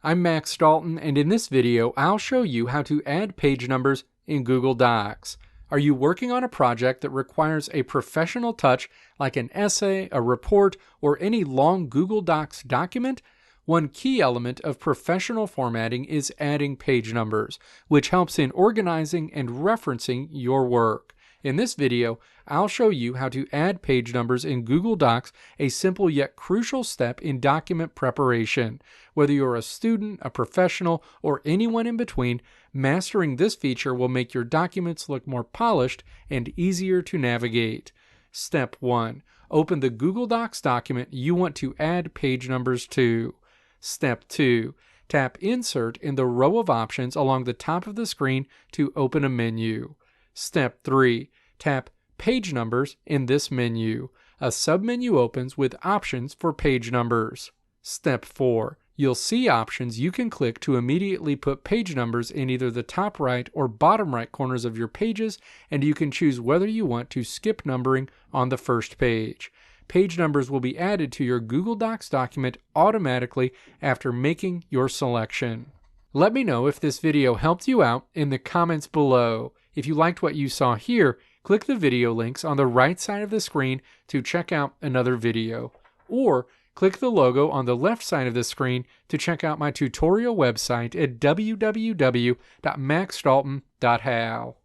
I'm Max Dalton, and in this video, I'll show you how to add page numbers in Google Docs. Are you working on a project that requires a professional touch like an essay, a report, or any long Google Docs document? One key element of professional formatting is adding page numbers, which helps in organizing and referencing your work. In this video, I'll show you how to add page numbers in Google Docs, a simple yet crucial step in document preparation. Whether you're a student, a professional, or anyone in between, mastering this feature will make your documents look more polished and easier to navigate. Step 1. Open the Google Docs document you want to add page numbers to. Step 2. Tap Insert in the row of options along the top of the screen to open a menu. Step 3. Tap Page Numbers in this menu. A submenu opens with options for page numbers. Step 4. You'll see options you can click to immediately put page numbers in either the top right or bottom right corners of your pages, and you can choose whether you want to skip numbering on the first page. Page numbers will be added to your Google Docs document automatically after making your selection. Let me know if this video helped you out in the comments below. If you liked what you saw here, click the video links on the right side of the screen to check out another video. Or click the logo on the left side of the screen to check out my tutorial website at www.maxdalton.how.